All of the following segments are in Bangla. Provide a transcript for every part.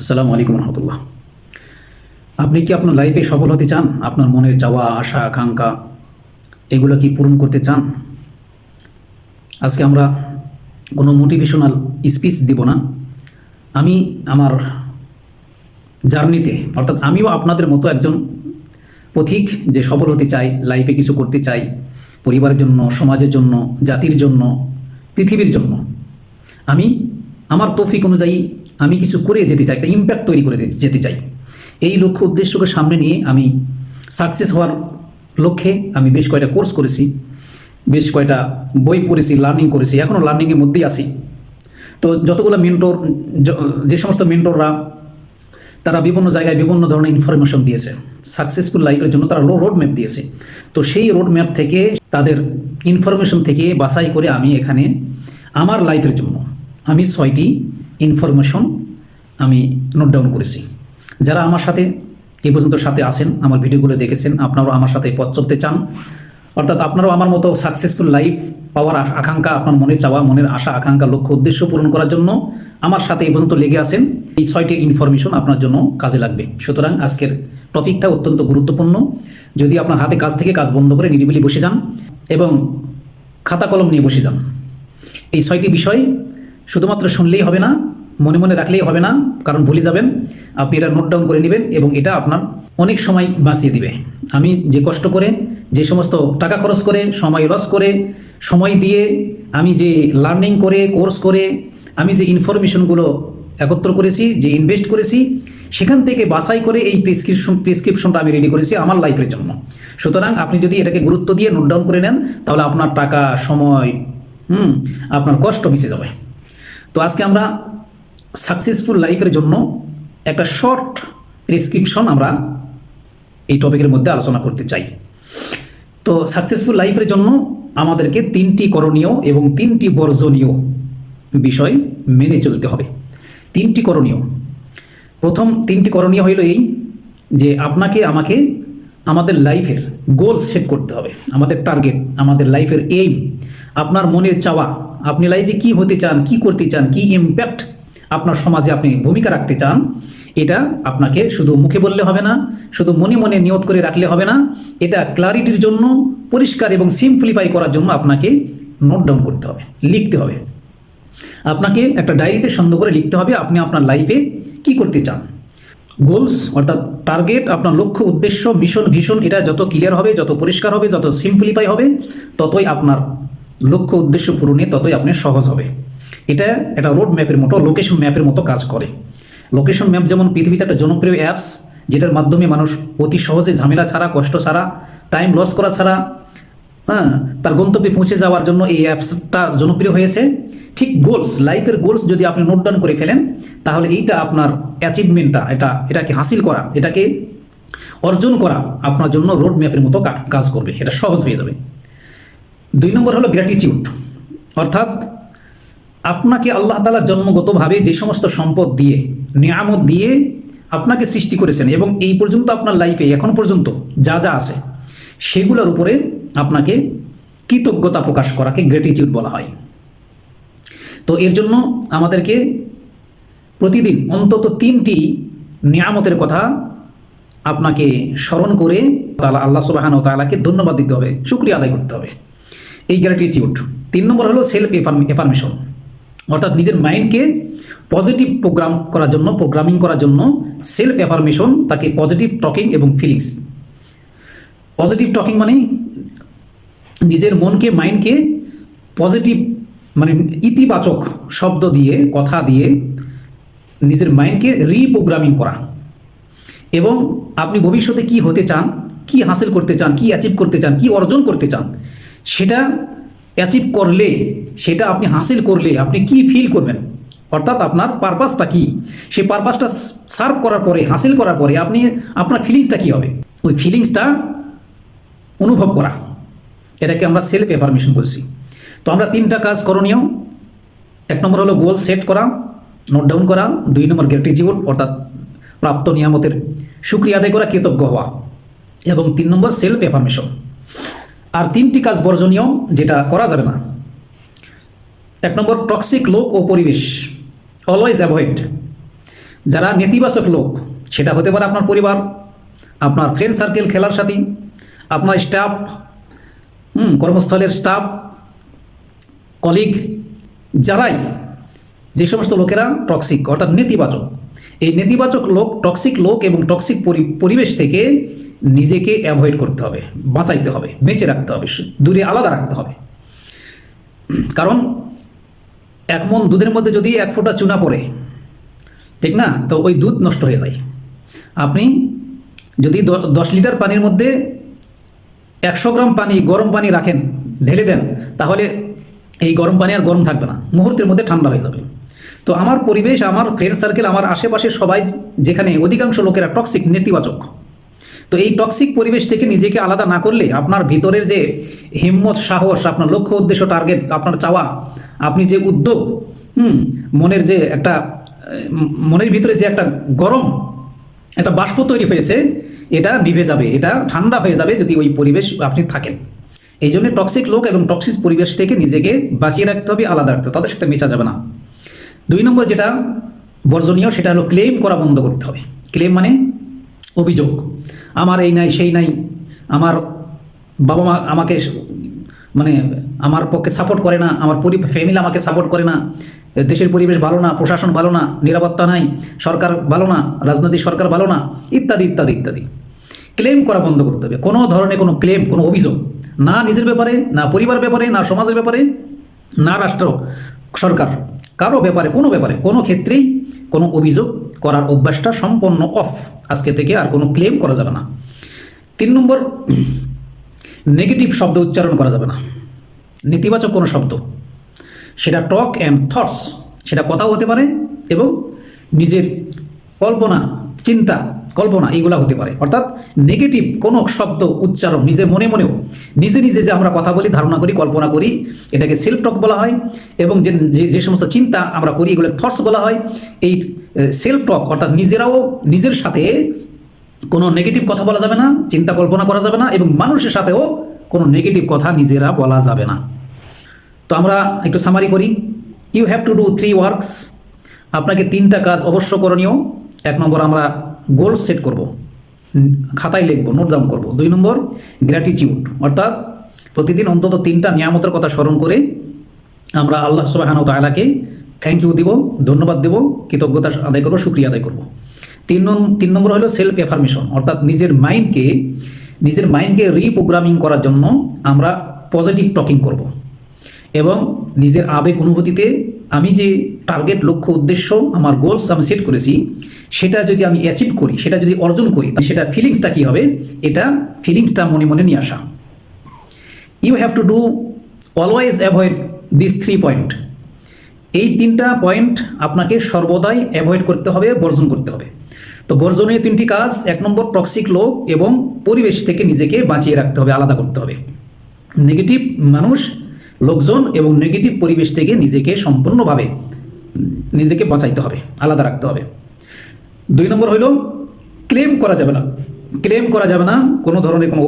আসসালামু আলাইকুম রহমতুল্লাহ। আপনি কি আপনার লাইফে সফল হতে চান? আপনার মনের চাওয়া, আশা, আকাঙ্ক্ষা এগুলো কি পূরণ করতে চান? আজকে আমরা কোনো মোটিভেশনাল স্পিচ দিব না। আমি আমার জার্নিতে, অর্থাৎ আমিও আপনাদের মতো একজন পথিক, যে সফল হতে চাই, লাইফে কিছু করতে চাই, পরিবারের জন্য, সমাজের জন্য, জাতির জন্য, পৃথিবীর জন্য। আমি আমার তৌফিক অনুযায়ী আমি কিছু করে যেতে চাই, একটা ইম্প্যাক্ট তৈরি করে যেতে চাই। এই লক্ষ্য উদ্দেশ্যকে সামনে নিয়ে আমি সাকসেস হওয়ার লক্ষ্যে আমি বেশ কয়েকটা কোর্স করেছি, বেশ কয়েকটা বই পড়েছি, লার্নিং করেছি, এখনও লার্নিংয়ের মধ্যেই আছি। তো যতগুলো মেন্টর, যে সমস্ত মেন্টররা তারা বিভিন্ন জায়গায় বিভিন্ন ধরনের ইনফরমেশন দিয়েছে, সাকসেসফুল লাইফের জন্য তারা রোড ম্যাপ দিয়েছে। তো সেই রোড ম্যাপ থেকে, তাদের ইনফরমেশন থেকে বাছাই করে আমি এখানে আমার লাইফের জন্য আমি 6টি ইনফরমেশন আমি নোট ডাউন করেছি। যারা আমার সাথে এ পর্যন্ত সাথে আছেন, আমার ভিডিওগুলো দেখেছেন, আপনারাও আমার সাথে পথ চলতে চান, অর্থাৎ আপনারাও আমার মতো সাকসেসফুল লাইফ পাওয়ার আকাঙ্ক্ষা, আপনার মনে চাওয়া, মনের আশা, আকাঙ্ক্ষা, লক্ষ্য, উদ্দেশ্য পূরণ করার জন্য আমার সাথে এ পর্যন্ত লেগে আছেন, এই 6টি ইনফরমেশন আপনার জন্য কাজে লাগবে। সুতরাং আজকের টপিকটা অত্যন্ত গুরুত্বপূর্ণ। যদি আপনার হাতে কাজ থেকে কাজ বন্ধ করে নিরিবিলি বসে যান এবং খাতা কলম নিয়ে বসে যান, এই 6টি বিষয় শুধুমাত্র শুনলেই হবে না, মনে মনে রাখলেই হবে না, কারণ ভুলে যাবেন। আপনি এটা নোট ডাউন করে নেবেন এবং এটা আপনার অনেক সময় বাঁচিয়ে দিবে। আমি যে কষ্ট করে, যে সমস্ত টাকা খরচ করে, সময় লস করে, সময় দিয়ে, আমি যে লার্নিং করে, কোর্স করে, আমি যে ইনফরমেশনগুলো একত্র করেছি, যে ইনভেস্ট করেছি, সেখান থেকে বাছাই করে এই প্রেসক্রিপশনটা আমি রেডি করেছি আমার লাইফের জন্য। সুতরাং আপনি যদি এটাকে গুরুত্ব দিয়ে নোট ডাউন করে নেন, তাহলে আপনার টাকা, সময়, আপনার কষ্ট মিশে যাবে। তো আজকে আমরা সাকসেসফুল লাইফের জন্য একটা শর্ট প্রেসক্রিপশন আমরা এই টপিকের মধ্যে আলোচনা করতে চাই। তো সাকসেসফুল লাইফের জন্য আমাদেরকে 3টি করণীয় এবং 3টি বর্জনীয় বিষয় মেনে চলতে হবে। 3টি করণীয়। প্রথম 3টি করণীয় হইল এই যে আপনাকে আমাকে আমাদের লাইফের গোল সেট করতে হবে, আমাদের টার্গেট, আমাদের লাইফের এইম, আপনার মনের চাওয়া, আপনি লাইফে কি হতে চান, কি করতে চান, কি ইম্প্যাক্ট আপনার সমাজে আপনি ভূমিকা রাখতে চান, এটা আপনাকে শুধু মুখে বললে হবে না, শুধু মনে মনে নিয়ত করে রাখলে হবে না। এটা ক্লারিটির জন্য, পরিষ্কার এবং সিম্পলিফাই করার জন্য আপনাকে নোট ডাউন করতে হবে, লিখতে হবে। আপনাকে একটা ডায়েরিতে সুন্দর করে লিখতে হবে আপনি আপনার লাইফে কি করতে চান। গোলস অর্থাৎ টার্গেট, আপনার লক্ষ্য, উদ্দেশ্য, মিশন, ভিশন, এটা যত ক্লিয়ার হবে, যত পরিষ্কার হবে, যত সিম্পলিফাই হবে, ততই আপনার লক্ষ্য উদ্দেশ্য পূরণে ততই আপনার সহজ হবে। এটা একটা রোড ম্যাপের মতো, লোকেশন ম্যাপের মতো কাজ করে। লোকেশন ম্যাপ যেমন পৃথিবীতে একটা জনপ্রিয় অ্যাপস, যেটার মাধ্যমে মানুষ অতি সহজে, ঝামেলা ছাড়া, কষ্ট ছাড়া, টাইম লস করা ছাড়া তার গন্তব্যে পৌঁছে যাওয়ার জন্য এই অ্যাপসটা জনপ্রিয় হয়েছে। ঠিক গোলস, লাইফের গোলস যদি আপনি নোট ডাউন করে ফেলেন, তাহলে এইটা আপনার অ্যাচিভমেন্টটা, এটাকে হাসিল করা, এটাকে অর্জন করা আপনার জন্য রোড ম্যাপের মতো কাজ করবে, এটা সহজ হয়ে যাবে। 2 নম্বর হলো গ্র্যাটিটিউড, অর্থাৎ আপনাকে আল্লাহ তাআলা জন্মগতভাবে যে সমস্ত সম্পদ দিয়ে, নিয়ামত দিয়ে আপনাকে সৃষ্টি করেছেন এবং এই পর্যন্ত আপনার লাইফে এখন পর্যন্ত যা যা আছে, সেগুলোর উপরে আপনাকে কৃতজ্ঞতা প্রকাশ করাকে গ্র্যাটিটিউড বলা হয়। তো এর জন্য আমাদেরকে প্রতিদিন অন্তত 3টি নিয়ামতের কথা আপনাকে স্মরণ করে আল্লাহ সুবহানাহু ওয়া তাআলাকে ধন্যবাদ দিতে হবে, শুকরিয়া আদায় করতে হবে, এই গ্র্যাটিটিউড। 3 নম্বর হলো সেলফ এফার্মেশন, অর্থাৎ নিজের মাইন্ডকে পজিটিভ প্রোগ্রামিং করার জন্য সেলফ এফার্মেশন, তাকে পজিটিভ টকিং এবং ফিলিংস। পজিটিভ টকিং মানে নিজের মনকে, মাইন্ডকে পজিটিভ, মানে ইতিবাচক শব্দ দিয়ে, কথা দিয়ে নিজের মাইন্ডকে রিপ্রোগ্রামিং করা, এবং আপনি ভবিষ্যতে কি হতে চান, কি হাসিল করতে চান, কি অ্যাচিভ করতে চান, কি অর্জন করতে চান, সেটা অ্যাচিভ করলে, সেটা আপনি হাসিল করলে আপনি কি ফিল করবেন, অর্থাৎ আপনার পারপাসটা কি, সেই পারপাসটা সার্ভ করার পরে, হাসিল করার পরে আপনি আপনার ফিলিংসটা কী হবে, ওই ফিলিংসটা অনুভব করা, এটাকে আমরা সেলফ এফার্মেশন বলছি। তো আমরা 3টা কাজ করণীয়। 1 নম্বর হলো গোল সেট করা, নোট ডাউন করা। 2 নম্বর গ্র্যাটিটিউড, অর্থাৎ প্রাপ্ত নিয়ামতের শুকরিয়া আদায় করা, কৃতজ্ঞ হওয়া। এবং 3 নম্বর সেলফ এফার্মেশন। আর 3টি কাজ বর্জনীয়, যেটা করা যাবে না। 1 নম্বর টক্সিক লোক ও পরিবেশ, অলওয়েজ অ্যাভয়েড। যারা নেতিবাচক লোক, সেটা হতে পারে আপনার পরিবার, আপনার ফ্রেন্ড সার্কেল, খেলার সাথী, আপনার স্টাফ, কর্মস্থলের স্টাফ, কলিগ, যারাই, যে সমস্ত লোকেরা টক্সিক অর্থাৎ নেতিবাচক, এই নেতিবাচক লোক, টক্সিক লোক এবং টক্সিক পরিবেশ থেকে নিজেকে অ্যাভয়েড করতে হবে, বাঁচাইতে হবে, বেঁচে রাখতে হবে, দূরে আলাদা রাখতে হবে। কারণ 1 মণ দুধের মধ্যে যদি 1 ফোঁটা চুনা পড়ে, ঠিক না, তো ওই দুধ নষ্ট হয়ে যায়। আপনি যদি 10 লিটার পানির মধ্যে 100 গ্রাম পানি, গরম পানি রাখেন, ঢেলে দেন, তাহলে এই গরম পানি আর গরম থাকবে না, মুহূর্তের মধ্যে ঠান্ডা হয়ে যাবে। তো আমার পরিবেশ, আমার ফ্রেন্ড সার্কেল, আমার আশেপাশে সবাই, যেখানে অধিকাংশ লোকেরা টক্সিক, নেতিবাচক, তো এই টক্সিক পরিবেশ থেকে নিজেকে আলাদা না করলে আপনার ভিতরের যে হিম্মত, সাহস, আপনার লক্ষ্য, উদ্দেশ্য, টার্গেট, আপনার চাওয়া, আপনি যে উদ্যোগ, মনের যে একটা, মনের ভিতরে যে একটা গরম একটা বাষ্প তৈরি হয়েছে, এটা নিভে যাবে, এটা ঠান্ডা হয়ে যাবে যদি ওই পরিবেশ আপনি থাকেন। এই জন্য টক্সিক লোক এবং টক্সিক পরিবেশ থেকে নিজেকে বাঁচিয়ে রাখতে হবে, আলাদা রাখতে হবে, তাদের সাথে মেশা যাবে না। 2 নম্বর যেটা বর্জনীয়, সেটা হলো ক্লেম করা বন্ধ করতে হবে। ক্লেম মানে অভিযোগ, আমার এই নাই, সেই নাই, আমার বাবা মা আমাকে মানে আমার পক্ষে সাপোর্ট করে না, আমার ফ্যামিলি আমাকে সাপোর্ট করে না, দেশের পরিবেশ ভালো না, প্রশাসন ভালো না, নিরাপত্তা নাই, সরকার ভালো না, রাজনৈতিক সরকার ভালো না, ইত্যাদি ইত্যাদি ইত্যাদি। ক্লেম করা বন্ধ করতে হবে। কোনো ধরনের কোনো ক্লেম, কোনো অভিযোগ, না নিজের ব্যাপারে, না পরিবার ব্যাপারে, না সমাজের ব্যাপারে, না রাষ্ট্র, সরকার, কারো ব্যাপারে, কোনো ক্ষেত্রেই কোনো অভিযোগ করার অভ্যাসটা সম্পূর্ণ অফ। আজকে থেকে আর কোনো ক্লেম করা যাবে না। 3 নম্বর, নেগেটিভ শব্দ উচ্চারণ করা যাবে না। নেতিবাচক কোনো শব্দ, সেটা টক অ্যান্ড থটস, সেটা কথাও হতে পারে এবং নিজের কল্পনা, চিন্তা, কল্পনা, এইগুলা হতে পারে। অর্থাৎ নেগেটিভ কোনো শব্দ উচ্চারণ নিজে মনেও নিজে যে আমরা কথা বলি, ধারণা করি, কল্পনা করি, এটাকে সেলফ টক বলা হয়। এবং যে সমস্ত চিন্তা আমরা করি, এগুলো থটস বলা হয়। এই সেলফ টক অর্থাৎ নিজেরাও নিজের সাথে কোনো নেগেটিভ কথা বলা যাবে না, চিন্তা কল্পনা করা যাবে না, এবং মানুষের সাথেও কোনো নেগেটিভ কথা নিজেরা বলা যাবে না। তো আমরা একটু সামারি করি। You have to do 3 works. আপনাকে 3টা কাজ অবশ্য করণীয়। 1 নম্বর, আমরা গোল সেট করব, খাতায় লিখব, নোট ডাউন করব। 2 নম্বর, গ্র্যাটিটিউড, অর্থাৎ প্রতিদিন অন্তত 3টা নিয়ামতের কথা স্মরণ করে আমরা আল্লাহ সুবহানাহু ওয়া তাআলাকে থ্যাংক ইউ দিব, ধন্যবাদ দেব, কৃতজ্ঞতা আদায় করব, শুকরিয়া আদায় করব। 3 নম্বর হলো সেলফ এফার্মেশন, অর্থাৎ নিজের মাইন্ডকে রিপ্রোগ্রামিং করার জন্য আমরা পজিটিভ টকিং করব এবং নিজের আবেগ অনুভূতিতে আমি যে টার্গেট, লক্ষ্য, উদ্দেশ্য, আমার গোলস আমি সেট করেছি, সেটা যদি আমি অ্যাচিভ করি, সেটা যদি অর্জন করি, সেটা ফিলিংসটা কী হবে, এটা ফিলিংসটা মনে নিয়ে আসা। You have to do always avoid this 3 point. এই 3টা পয়েন্ট আপনাকে সর্বদাই অ্যাভয়েড করতে হবে, বর্জন করতে হবে। তো বর্জনীয় 3টি কাজ: 1 নম্বর, টক্সিক লোক এবং পরিবেশ থেকে নিজেকে বাঁচিয়ে রাখতে হবে, আলাদা করতে হবে। নেগেটিভ মানুষ, লোকজন এবং নেগেটিভ পরিবেশ থেকে নিজেকে সম্পূর্ণভাবে নিজেকে বাঁচাইতে হবে, আলাদা রাখতে হবে। 2 নম্বর হইল ক্লেম করা যাবে না, কোনো ধরনের কোনো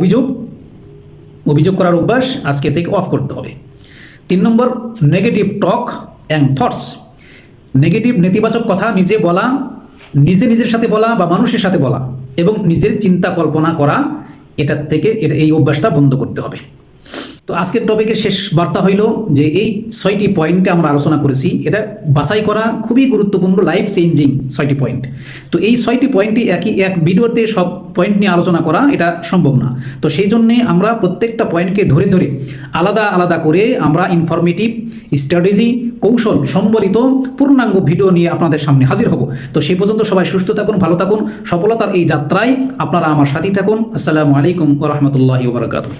অভিযোগ করার অভ্যাস আজকে থেকে অফ করতে হবে। 3 নম্বর, নেগেটিভ টক অ্যান্ড থটস, নেতিবাচক কথা নিজের সাথে বলা বা মানুষের সাথে বলা এবং নিজের চিন্তা কল্পনা করা, এই অভ্যাসটা বন্ধ করতে হবে। তো আজকের টপিকের শেষ বার্তা হইল যে এই 6টি পয়েন্টে আমরা আলোচনা করেছি, এটা বাছাই করা খুবই গুরুত্বপূর্ণ, লাইফ চেঞ্জিং 6টি পয়েন্ট। তো এই 6টি পয়েন্টই এক ভিডিওতে সব পয়েন্ট নিয়ে আলোচনা করা এটা সম্ভব না। তো সেই জন্যে আমরা প্রত্যেকটা পয়েন্টকে ধরে আলাদা করে আমরা ইনফরমেটিভ, স্ট্র্যাটেজি, কৌশল সম্বলিত পূর্ণাঙ্গ ভিডিও নিয়ে আপনাদের সামনে হাজির হব। তো সেই পর্যন্ত সবাই সুস্থ থাকুন, ভালো থাকুন, সফলতার এই যাত্রায় আপনারা আমার সাথী থাকুন। আসসালামু আলাইকুম ওয়া রাহমাতুল্লাহি ওয়া বারাকাতুহু।